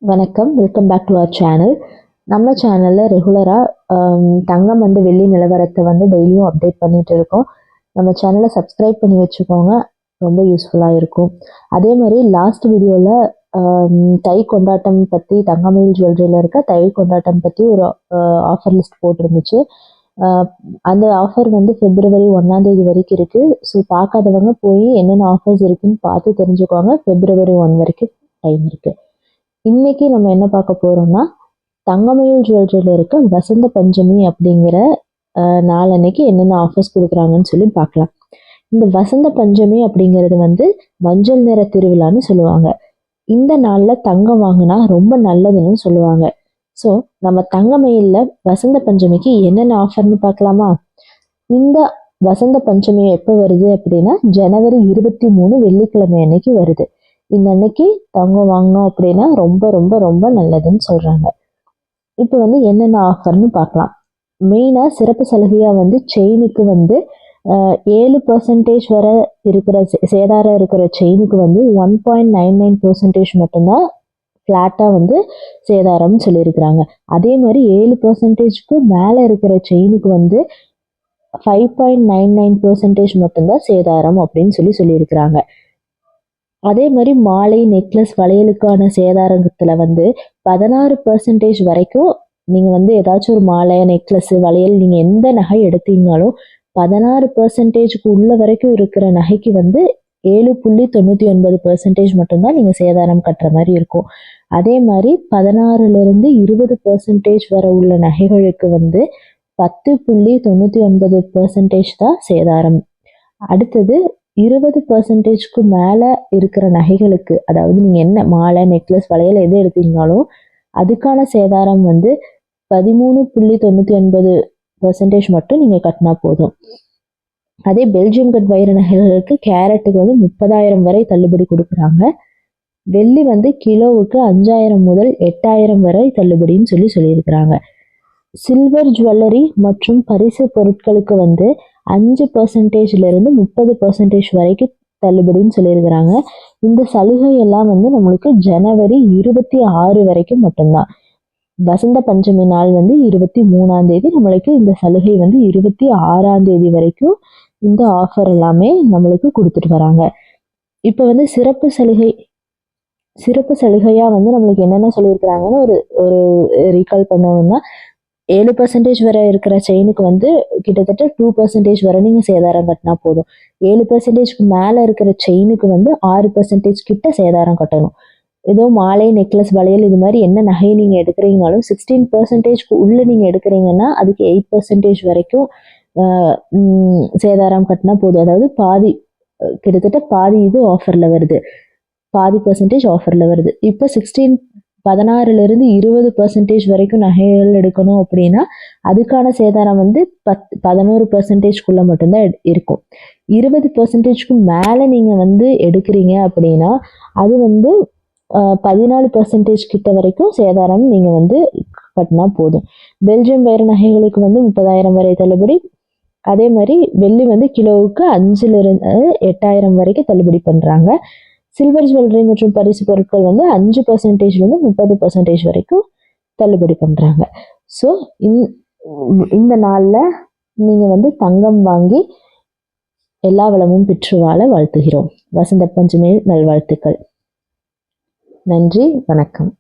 வணக்கம், welcome back to our channel. நம்ம சேனலில் ரெகுலராக தங்கம் வந்து வெள்ளி நிலவரத்தை வந்து டெய்லியும் அப்டேட் பண்ணிட்டு இருக்கோம். நம்ம சேனலை சப்ஸ்கிரைப் பண்ணி வச்சுக்கோங்க, ரொம்ப யூஸ்ஃபுல்லாக இருக்கும். அதே மாதிரி லாஸ்ட் வீடியோவில் தை கொண்டாட்டம் பற்றி, தங்கமயில் ஜுவல்லரியில் இருக்க தை கொண்டாட்டம் பற்றி ஒரு ஆஃபர் லிஸ்ட் போட்டிருந்துச்சு. அந்த ஆஃபர் வந்து February 1 வரைக்கும் இருக்குது. ஸோ பார்க்காதவங்க போய் என்னென்ன ஆஃபர்ஸ் இருக்குன்னு பார்த்து தெரிஞ்சுக்கோங்க. February 1 வரைக்கும் டைம் இருக்குது. இன்னைக்கு நம்ம என்ன பார்க்க போறோம்னா, தங்கமயில் ஜுவல்லரியில் இருக்க வசந்த பஞ்சமி அப்படிங்கிற நாளன்னைக்கு என்னென்ன ஆஃபர்ஸ் கொடுக்குறாங்கன்னு சொல்லி பார்க்கலாம். இந்த வசந்த பஞ்சமி அப்படிங்கிறது வந்து மஞ்சள் நிற திருவிழான்னு சொல்லுவாங்க. இந்த நாளில் தங்கம் வாங்கினா ரொம்ப நல்லதுன்னு சொல்லுவாங்க. ஸோ நம்ம தங்கமயிலில் வசந்த பஞ்சமிக்கு என்னென்ன ஆஃபர்னு பார்க்கலாமா? இந்த வசந்த பஞ்சமி எப்போ வருது அப்படின்னா January 23 வெள்ளிக்கிழமை அன்னைக்கு வருது. இந்த அன்னைக்கு தங்கம் வாங்கினோம் அப்படின்னா ரொம்ப ரொம்ப ரொம்ப நல்லதுன்னு சொல்றாங்க. இப்போ வந்து என்னென்ன ஆஃபர்னு பார்க்கலாம். மெயினாக சிறப்பு சலுகையாக வந்து செயினுக்கு வந்து 7% வரை இருக்கிற சேதாரம் இருக்கிற செயினுக்கு வந்து 1.99% மட்டும்தான் ஃப்ளாட்டாக வந்து சேதாரம்னு சொல்லியிருக்கிறாங்க. அதே மாதிரி 7%க்கு மேலே இருக்கிற செயினுக்கு வந்து 5.99% மட்டும்தான் சேதாரம் அப்படின்னு சொல்லியிருக்கிறாங்க. அதே மாதிரி மாலை, நெக்லஸ், வளையலுக்கான சேதாரத்தில் வந்து 16% வரைக்கும் நீங்கள் வந்து ஏதாச்சும் ஒரு மாலை, நெக்லஸ், வளையல் நீங்கள் எந்த நகை எடுத்தீங்கனாலும் 16%க்கு உள்ள வரைக்கும் இருக்கிற நகைக்கு வந்து 7.99% மட்டும்தான் நீங்கள் சேதாரம் கட்டுற மாதிரி இருக்கும். அதே மாதிரி 16லேருந்து 20% வரை உள்ள நகைகளுக்கு வந்து 10.99% தான் சேதாரம். அடுத்தது 20%க்கு மேலே இருக்கிற நகைகளுக்கு, அதாவது நீங்கள் என்ன மாலை, நெக்லஸ், வளையல் எது எடுத்தீங்கனாலும் அதுக்கான சேதாரம் வந்து 13.99% மட்டும் நீங்கள் கட்டினா போதும். அதே பெல்ஜியம் கட் வைர நகைகளுக்கு கேரட்டுக்கு வந்து 30,000 வரை தள்ளுபடி கொடுக்குறாங்க. வெள்ளி வந்து கிலோவுக்கு 5,000 முதல் 8,000 வரை தள்ளுபடின்னு சொல்லியிருக்கிறாங்க. சில்வர் ஜுவல்லரி மற்றும் பரிசு பொருட்களுக்கு வந்து 5%லேருந்து 30% வரைக்கும் தள்ளுபடின்னு சொல்லியிருக்கிறாங்க. இந்த சலுகை எல்லாம் வந்து நம்மளுக்கு January 26 வரைக்கும் மட்டும்தான். வசந்த பஞ்சமி நாள் வந்து 23 நம்மளுக்கு இந்த சலுகை வந்து 26 வரைக்கும் இந்த ஆஃபர் எல்லாமே நம்மளுக்கு கொடுத்துட்டு வராங்க. இப்போ வந்து சிறப்பு சலுகையாக வந்து நம்மளுக்கு என்னென்ன சொல்லியிருக்கிறாங்கன்னு ஒரு ரீகால் பண்ணணும்னா, 7% வரை இருக்கிற செயினுக்கு வந்து கிட்டத்தட்ட 2% வரை நீங்கள் சேதாரம் கட்டினா போதும். 7%க்கு மேலே இருக்கிற செயினுக்கு வந்து 6% கிட்ட சேதாரம் கட்டணும். ஏதோ மாலை, நெக்லஸ், வளையல் இது மாதிரி என்ன நகை நீங்கள் எடுக்கிறீங்கனாலும் 16%க்கு உள்ளே நீங்கள் எடுக்கிறீங்கன்னா அதுக்கு 8% வரைக்கும் சேதாரம் கட்டினா போதும். அதாவது பாதி, கிட்டத்தட்ட பாதி இது ஆஃபரில் வருது, பாதி % ஆஃபரில் வருது. இப்போ 16லேருந்து 20% வரைக்கும் நகைகள் எடுக்கணும் அப்படின்னா அதுக்கான சேதாரம் வந்து 11%க்குள்ள மட்டும்தான் இருக்கும். 20%க்கு மேலே நீங்கள் வந்து எடுக்கிறீங்க அப்படின்னா அது வந்து 14% கிட்ட வரைக்கும் சேதாரம் நீங்கள் வந்து கட்டினா போதும். பெல்ஜியம் வைர நகைகளுக்கு வந்து 30,000 வரை தள்ளுபடி. அதே மாதிரி வெள்ளி வந்து கிலோவுக்கு 5,000லேருந்து 8,000 வரைக்கும் தள்ளுபடி பண்ணுறாங்க. சில்வர் ஜுவல்லரி மற்றும் பரிசு பொருட்கள் வந்து 5%லேருந்து 30% வரைக்கும் தள்ளுபடி பண்ணுறாங்க. ஸோ இந்த நாளில் நீங்கள் வந்து தங்கம் வாங்கி எல்லா வளமும் பெற்று வாழ வாழ்த்துகிறோம். வசந்த பஞ்சமி நல்வாழ்த்துக்கள். நன்றி, வணக்கம்.